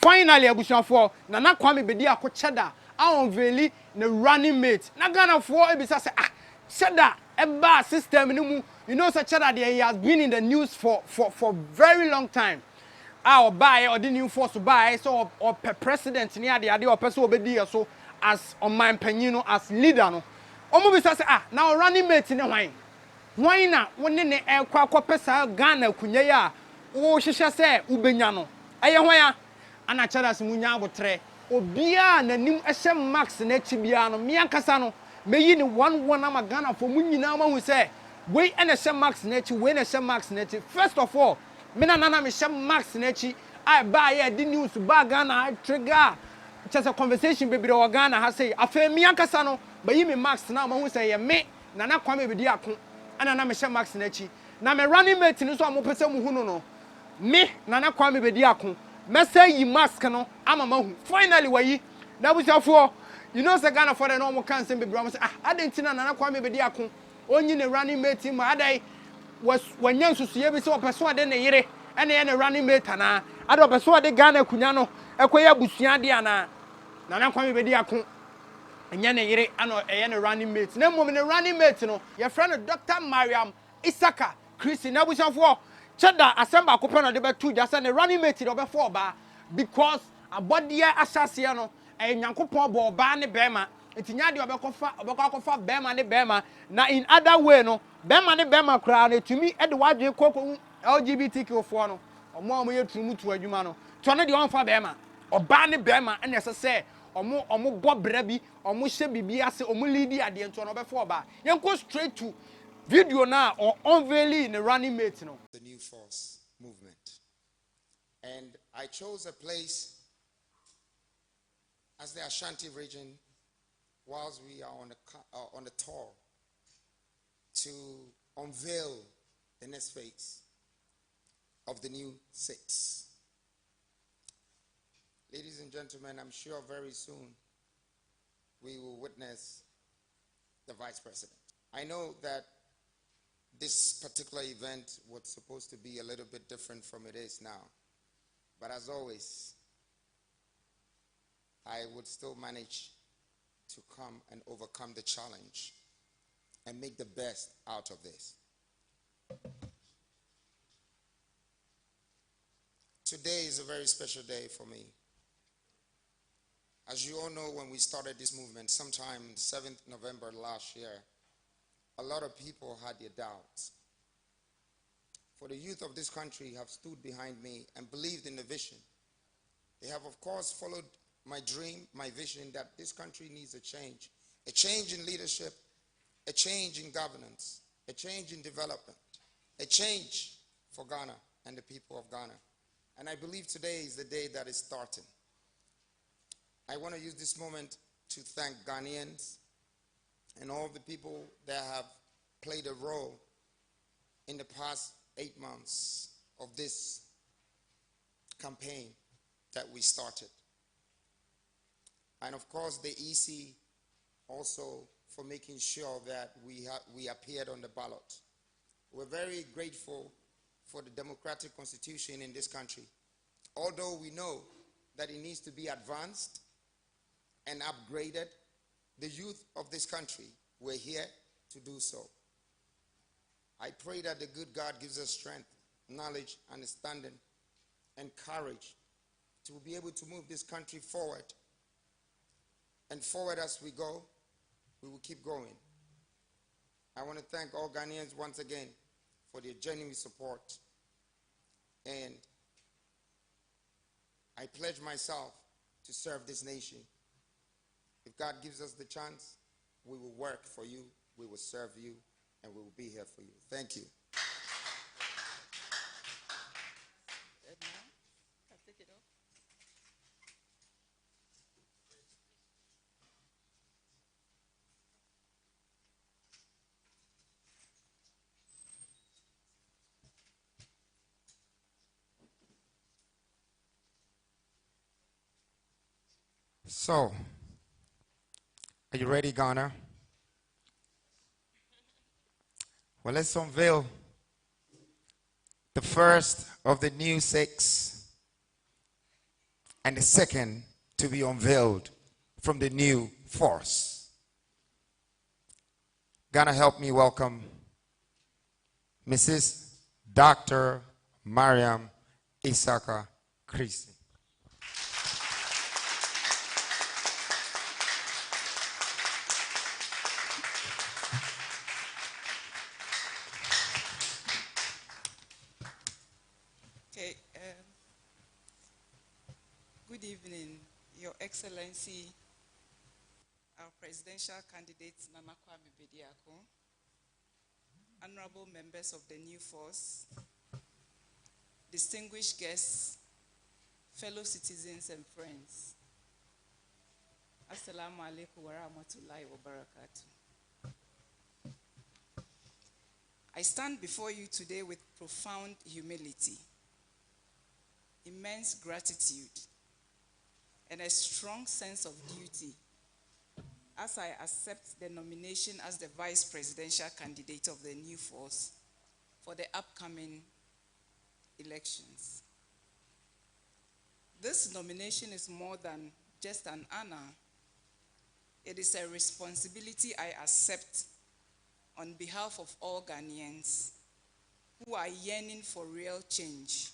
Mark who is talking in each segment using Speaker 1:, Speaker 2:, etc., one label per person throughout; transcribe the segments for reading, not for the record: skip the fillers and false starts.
Speaker 1: finally abusuafo Nana Kwame Bediako Sh0ck Unveil the running mate na Ghana for ebisa say Sh0ck eba system ni mu you know say Sh0ck he has been in the news for very long time or buy or the new force buy so or president ni ade or person obedi so as on my opinion as leader no omo bisa say now running mate ni hwan na woni ne ekwa pesa Ghana kunye ya wo hwehwe say ubenya no eye hwan ya ana Sh0ck munya abotre obia nanim ehye max na chibia no me ankasa no meyi ni one ama Ghana for munyina ma hu say we ene ehye max na chi we na ehye max na chi first of all me na me ehye max na chi I buy ya the news ba Ghana trigger just a conversation baby o Ghana ha say afa me ankasa no bayi me max na ma hu say ye me Nana Kwame Bediako ana na me ehye max na chi na me running mate ni so amopese mu hu no me Nana Kwame Bediako message yi mask no ama mahu finally wayi na busiafo you know say Ghana for the normal cancer be bro say adentina Nana Kwame Bediako onyi ne running mate ma adai was wanya nsusuye bi say opeso ade ne yire ene ye ne running mate ana ade opeso ade Ghana kunya no ekoya busua de ana Nana Kwame Bediako enya ne yire ana eye ne running mate na mom ne running mate no your friend Dr. Mariam Isaka Christy na busiafo Sh0ck assemble akopɛ no de betu just ne running mate de obefo oba because abode asase no nyankopɔn bo oba ne bema etinya de obekofa bema ne bema na in other way no bema ne bema kra na etumi de wadwe koko LGBTQ fo no omo ye turumutu adwuma no to no de onfa bema oba ne bema na sese omo bo bra bi omo hye bibi ase omo lead ade nto no obefo oba yenko straight to video now or Unveiling the running mate no
Speaker 2: the new force movement, and I chose a place as the Ashanti region whilst we are on the tour to unveil the next phase of the new Sh0ck. Ladies and gentlemen, I'm sure very soon we will witness the vice president. I know that this particular event was supposed to be a little bit different from it is now. But as always, I would still manage to come and overcome the challenge and make the best out of this. Today is a very special day for me. As you all know, when we started this movement, sometime 7th November last year, a lot of people had their doubts. For the youth of this country have stood behind me and believed in the vision. They have, of course, followed my dream, my vision that this country needs a change in leadership, a change in governance, a change in development, a change for Ghana and the people of Ghana. And I believe today is the day that is starting. I want to use this moment to thank Ghanaians and all the people that have played a role in the past 8 months of this campaign that we started. And of course the EC also for making sure that we appeared on the ballot. We're very grateful for the democratic constitution in this country. Although we know that it needs to be advanced and upgraded, the youth of this country were here to do so. I pray that the good God gives us strength, knowledge, understanding, and courage to be able to move this country forward. And forward as we go, we will keep going. I want to thank all Ghanaians once again for their genuine support. And I pledge myself to serve this nation. If God gives us the chance, we will work for you, we will serve you, and we will be here for you. Thank you. So, are you ready, Ghana? Well, let's unveil the first of the new Sh0ck. and the second to be unveiled from the new force. Gonna help me welcome Mrs. Dr. Mariam Isaka Christie.
Speaker 3: Okay, good evening, Your Excellency, our presidential candidate, Nana Kwame Bediako, honorable members of the new force, distinguished guests, fellow citizens and friends. Assalamu alaikum wa rahmatullahi wa barakatuh. I stand before you today with profound humility, immense gratitude, and a strong sense of duty as I accept the nomination as the vice presidential candidate of the new force for the upcoming elections. This nomination is more than just an honor. It is a responsibility I accept on behalf of all Ghanaians who are yearning for real change,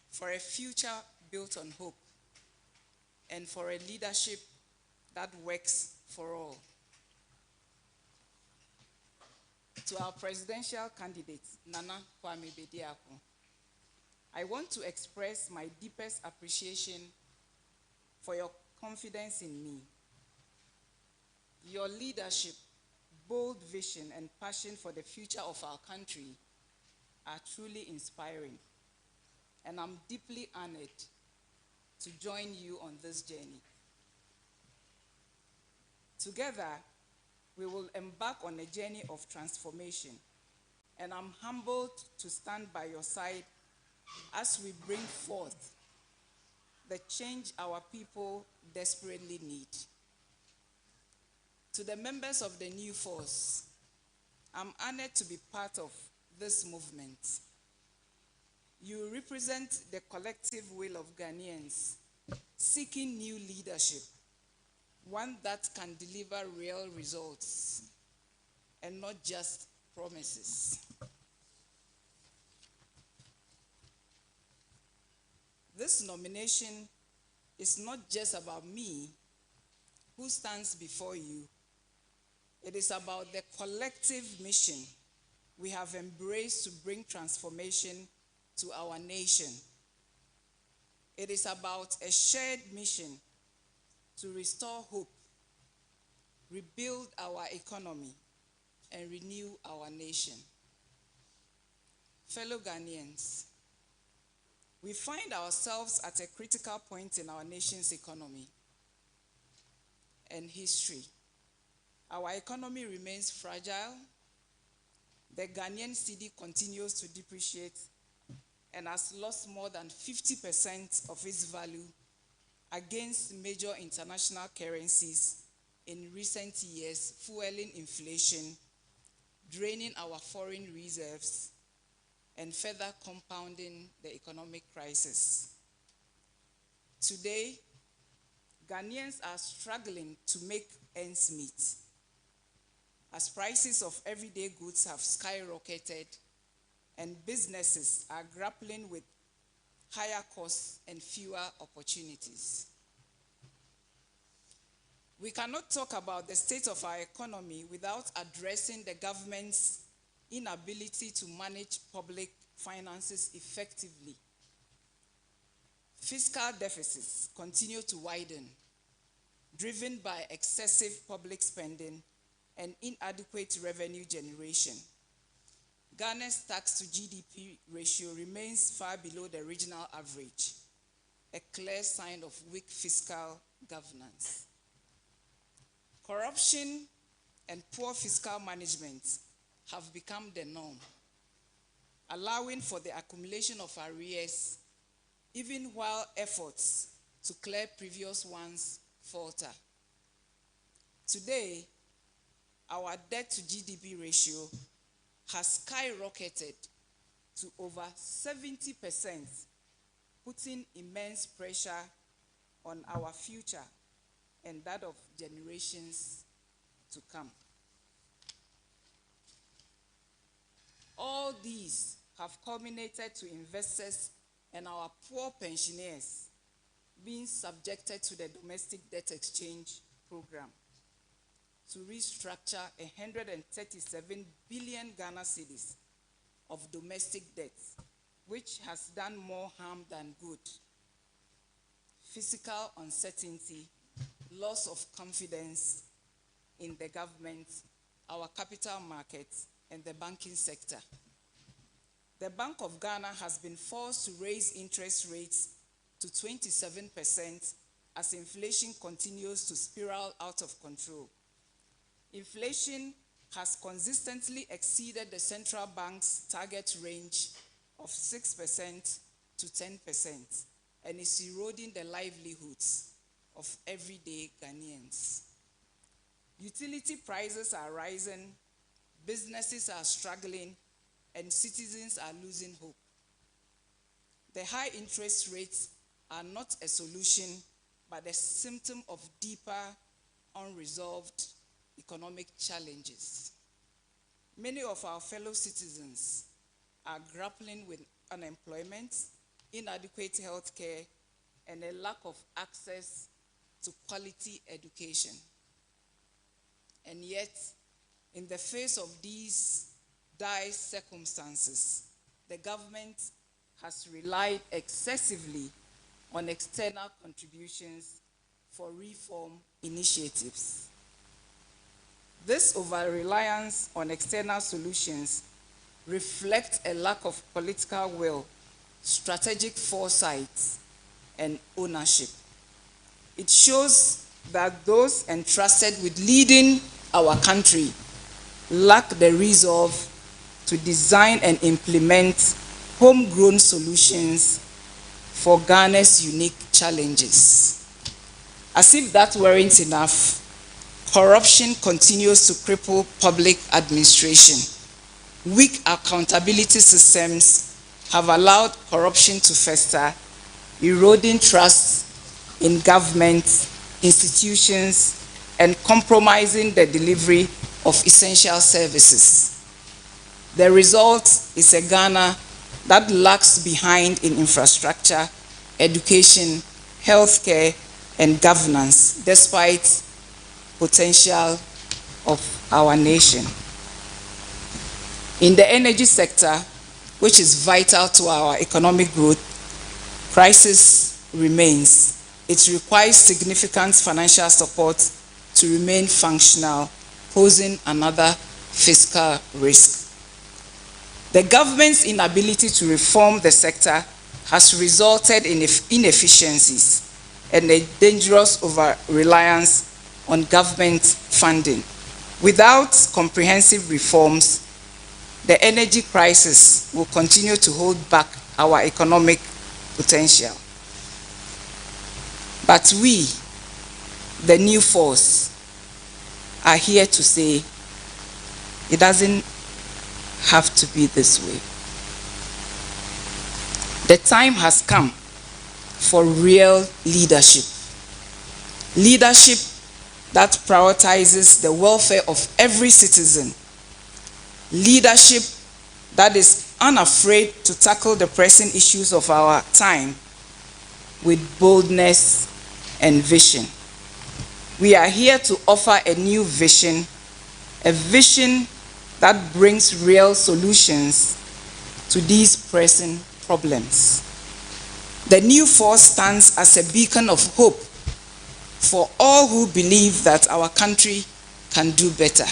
Speaker 3: for a future built on hope, and for a leadership that works for all. To our presidential candidate, Nana Kwame Bediako, I want to express my deepest appreciation for your confidence in me. Your leadership, bold vision, and passion for the future of our country are truly inspiring, and I'm deeply honored to join you on this journey. Together, we will embark on a journey of transformation, and I'm humbled to stand by your side as we bring forth the change our people desperately need. To the members of the new force, I'm honored to be part of this movement. You represent the collective will of Ghanaians seeking new leadership, one that can deliver real results and not just promises. This nomination is not just about me, who stands before you. It is about the collective mission we have embraced to bring transformation to our nation. It is about a shared mission to restore hope, rebuild our economy, and renew our nation. Fellow Ghanaians, we find ourselves at a critical point in our nation's economy and history. Our economy remains fragile. The Ghanaian cedi continues to depreciate and has lost more than 50% of its value against major international currencies in recent years, fueling inflation, draining our foreign reserves, and further compounding the economic crisis. Today, Ghanaians are struggling to make ends meet, as prices of everyday goods have skyrocketed and businesses are grappling with higher costs and fewer opportunities. We cannot talk about the state of our economy without addressing the government's inability to manage public finances effectively. Fiscal deficits continue to widen, driven by excessive public spending and inadequate revenue generation. Ghana's tax to GDP ratio remains far below the regional average, a clear sign of weak fiscal governance. Corruption and poor fiscal management have become the norm, allowing for the accumulation of arrears even while efforts to clear previous ones falter. Today, our debt to GDP ratio has skyrocketed to over 70%, putting immense pressure on our future and that of generations to come. All these have culminated to investors and our poor pensioners being subjected to the domestic debt exchange program to restructure 137 billion Ghana cedis of domestic debt, which has done more harm than good. Fiscal uncertainty, loss of confidence in the government, our capital markets, and the banking sector. The Bank of Ghana has been forced to raise interest rates to 27% as inflation continues to spiral out of control. Inflation has consistently exceeded the central bank's target range of 6% to 10% and is eroding the livelihoods of everyday Ghanaians. Utility prices are rising, businesses are struggling, and citizens are losing hope. The high interest rates are not a solution, but a symptom of deeper, unresolved economic challenges. Many of our fellow citizens are grappling with unemployment, inadequate health care, and a lack of access to quality education. And yet, in the face of these dire circumstances, the government has relied excessively on external contributions for reform initiatives. This over-reliance on external solutions reflects a lack of political will, strategic foresight, and ownership. It shows that those entrusted with leading our country lack the resolve to design and implement homegrown solutions for Ghana's unique challenges. As if that weren't enough, corruption continues to cripple public administration. Weak accountability systems have allowed corruption to fester, eroding trust in government, institutions, and compromising the delivery of essential services. The result is a Ghana that lags behind in infrastructure, education, healthcare, and governance, despite potential of our nation. In the energy sector, which is vital to our economic growth, crisis remains. It requires significant financial support to remain functional, posing another fiscal risk. The government's inability to reform the sector has resulted in inefficiencies and a dangerous over-reliance on government funding. Without comprehensive reforms, the energy crisis will continue to hold back our economic potential. But we, the new force, are here to say it doesn't have to be this way. The time has come for real leadership. Leadership that prioritizes the welfare of every citizen. Leadership that is unafraid to tackle the pressing issues of our time with boldness and vision. We are here to offer a new vision, a vision that brings real solutions to these pressing problems. The new force stands as a beacon of hope for all who believe that our country can do better.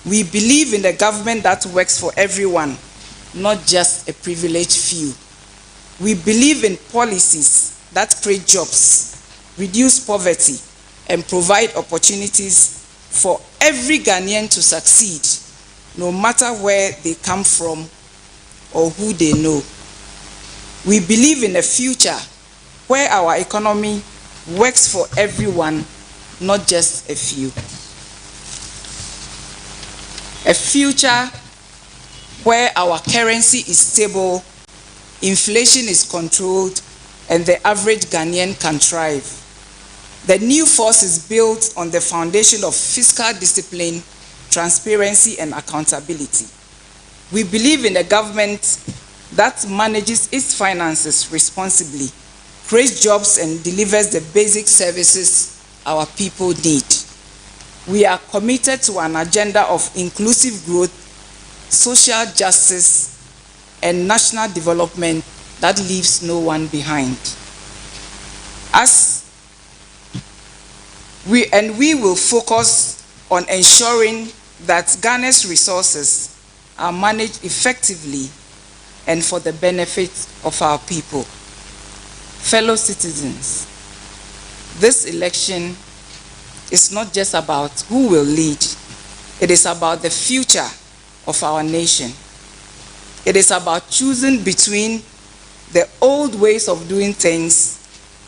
Speaker 3: We believe in a government that works for everyone, not just a privileged few. We believe in policies that create jobs, reduce poverty, and provide opportunities for every Ghanaian to succeed, no matter where they come from or who they know. We believe in a future where our economy works for everyone, not just a few. A future where our currency is stable, inflation is controlled, and the average Ghanaian can thrive. The new force is built on the foundation of fiscal discipline, transparency, and accountability. We believe in a government that manages its finances responsibly, creates jobs, and delivers the basic services our people need. We are committed to an agenda of inclusive growth, social justice, and national development that leaves no one behind. We will focus on ensuring that Ghana's resources are managed effectively and for the benefit of our people. Fellow citizens, this election is not just about who will lead, it is about the future of our nation. It is about choosing between the old ways of doing things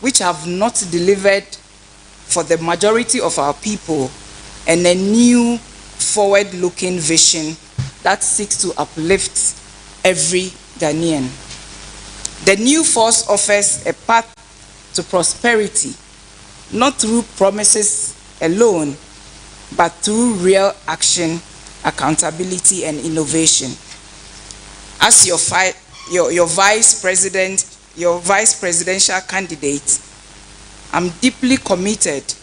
Speaker 3: which have not delivered for the majority of our people and a new forward-looking vision that seeks to uplift every Ghanaian. The new force offers a path to prosperity, not through promises alone, but through real action, accountability, and innovation. As your vice presidential candidate, I'm deeply committed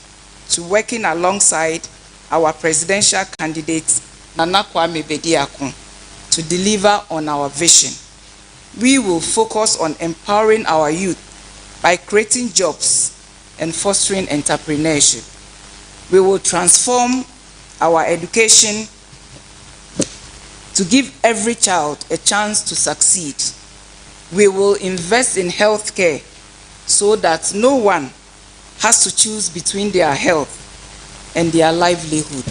Speaker 3: to working alongside our presidential candidate, Kwame Bediako, to deliver on our vision. We will focus on empowering our youth by creating jobs and fostering entrepreneurship. We will transform our education to give every child a chance to succeed. We will invest in healthcare so that no one has to choose between their health and their livelihood.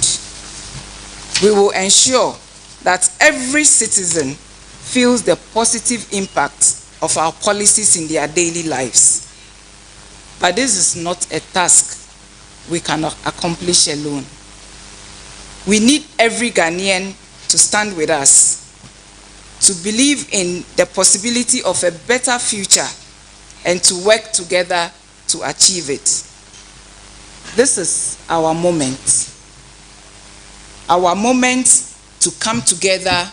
Speaker 3: We will ensure that every citizen feels the positive impact of our policies in their daily lives. But this is not a task we cannot accomplish alone. We need every Ghanaian to stand with us, to believe in the possibility of a better future, and to work together to achieve it. This is our moment to come together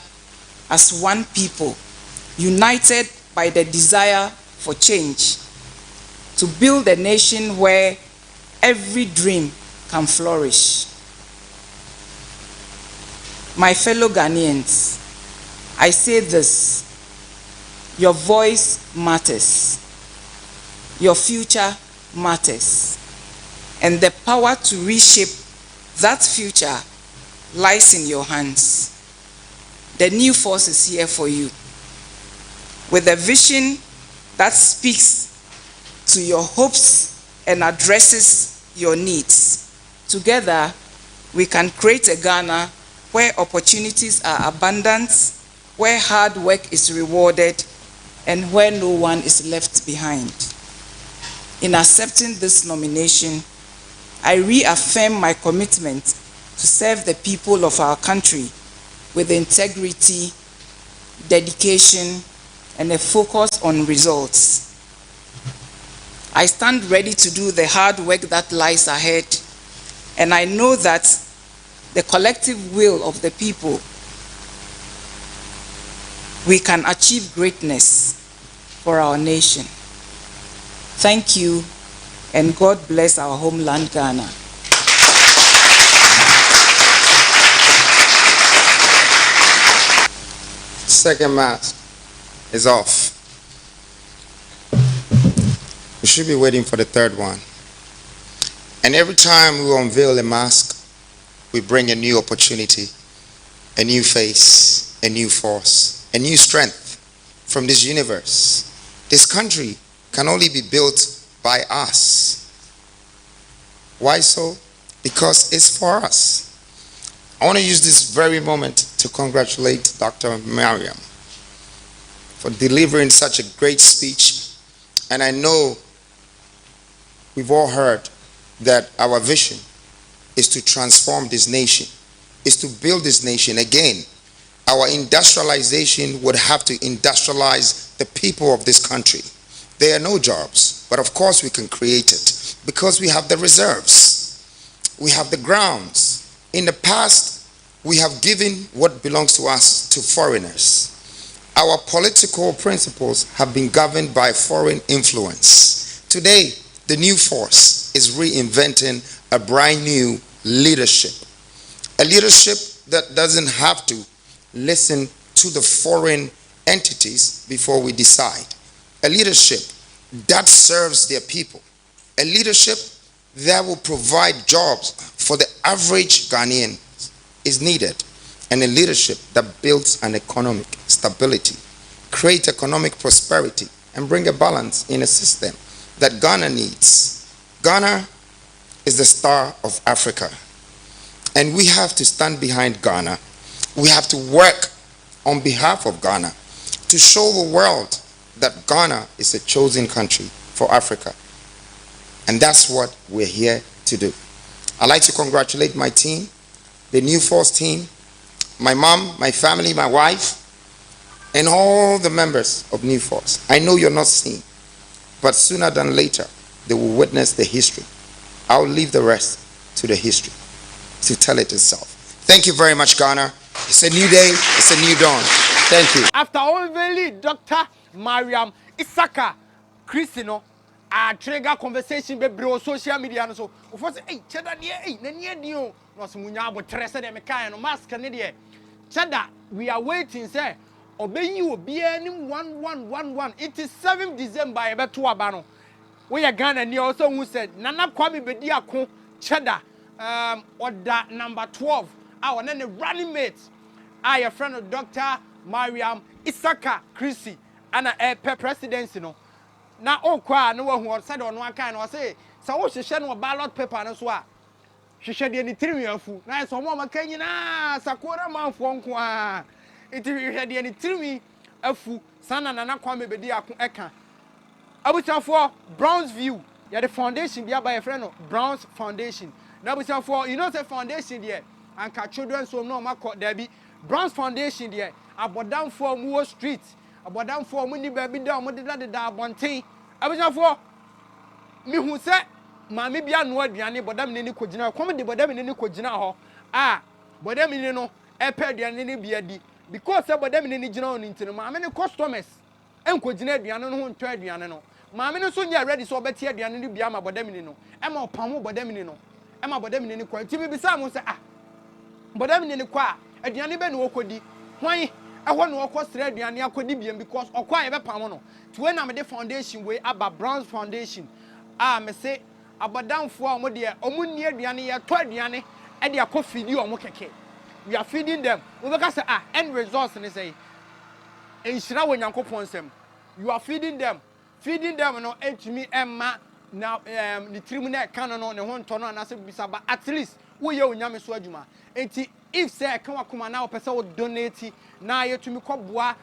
Speaker 3: as one people, united by the desire for change, to build a nation where every dream can flourish. My fellow Ghanaians, I say this: your voice matters, your future matters, and the power to reshape that future lies in your hands. The new force is here for you, with a vision that speaks to your hopes and addresses your needs. Together, we can create a Ghana where opportunities are abundant, where hard work is rewarded, and where no one is left behind. In accepting this nomination, I reaffirm my commitment to serve the people of our country with integrity, dedication, and a focus on results. I stand ready to do the hard work that lies ahead, and I know that the collective will of the people, we can achieve greatness for our nation. Thank you, and God bless our homeland, Ghana.
Speaker 2: Second mask is off. We should be waiting for the third one. And every time we unveil a mask, we bring a new opportunity, a new face, a new force, a new strength from this universe. This country can only be built by us. Why so? Because it's for us. I want to use this very moment to congratulate Dr. Mariam for delivering such a great speech. And I know we've all heard that our vision is to transform this nation, is to build this nation again. Our industrialization would have to industrialize the people of this country. there are no jobs. But of course we can create it because we have the reserves. We have the grounds. In the past, we have given what belongs to us to foreigners. Our political principles have been governed by foreign influence. Today, the new force is reinventing a brand new leadership. A leadership that doesn't have to listen to the foreign entities before we decide. A leadership that serves their people. A leadership that will provide jobs for the average Ghanaian is needed. And a leadership that builds an economic stability, create economic prosperity, and bring a balance in a system that Ghana needs. Ghana is the star of Africa. And we have to stand behind Ghana. We have to work on behalf of Ghana to show the world that Ghana is a chosen country for Africa. And that's what we're here to do. I'd like to congratulate my team, the New Force team, my mom, my family, my wife, and all the members of New Force. I know you're not seeing, but sooner than later, they will witness the history. I'll leave the rest to the history to tell it itself. Thank you very much, Ghana. It's a new day. It's a new dawn. Thank you.
Speaker 1: After Unveil, Dr. Mariam Sh0ck, Christino, a trigger conversation be bro social media so. Of course, hey, cheda die, hey, na nie dio. No so munya bo trese de meka no mask ne de. Cheda, we are waiting say obeyi obi ani 1111. It is 7th December e beto aba no. We are Ghana ni also who said Nana Kwame Bediako cheda order number 12. Our name running mate. I a friend of Dr. Mariam Sh0ck Chrissy and a presidency no. Na okwa no hu said on one kind or say so wo hye no ballot paper no so a hye de ni tiri afu na so mo maka nyina sakora manfo nko a iti hye de ni tiri afu sana Nana Kwame Bediako eka abusafo Browns View ya the foundation bia by a friend of Browns Foundation na abusafo you know say foundation there and ka children so no makọ there be Browns Foundation there abodam for Muwo Street abodam for mu ni ba bi da mo de da abonten abusafo mi hu se maame bia no aduane bodam ne ni kogina kom de bodam ne ni kogina ho a bodam ne no epe aduane ne bia di because bodam ne ni gina on ntino maame ne customers enkogina aduane no ho ntwa aduane no maame ne so nya ready so obeti aduane ne bia ma bodam ne no e ma opam bodam ne no e ma bodam ne ni kwa ti bi bisa mo se bodam ne ni kwa aduane be no okodi hwan ehọ no okosere aduane akodi bia because okwa e be pam no to when am the foundation we aba Browns Foundation me say abadamfo a mo de omunni aduane ye to aduane e de akofidi omo keke we are feeding them we be ka say end results ne say enhira wo nyankopon sem you are feeding them no etumi emma na ni trimu na ka no ne ho nto no na se bisa ba at least wo ye onyame so adwuma enti if say kan wakoma na opese wo donate na yetumi koboa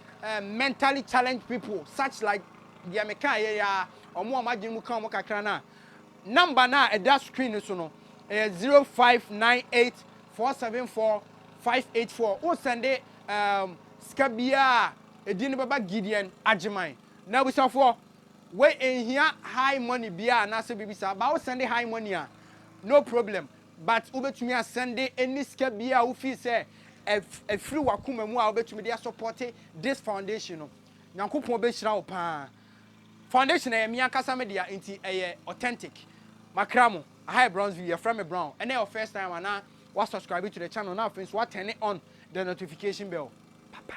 Speaker 1: mentally challenged people such like the American ya omo amagin mu kan mo kakra na number na e da screen so no 0598474584 o send skabia edin baba Gideon Ajiman na busafo we ehia high money bia na se bibisa ba o send high money no problem but ubetumi send any skabia wo fi say a free wakuma mu a obetumi dey support this foundation no nyankopon be hira wo pa foundation e me akasa me dia enti authentic makramo high Browns View from me brown and your first time and now subscribe to the channel now friends what turn it on the notification bell papa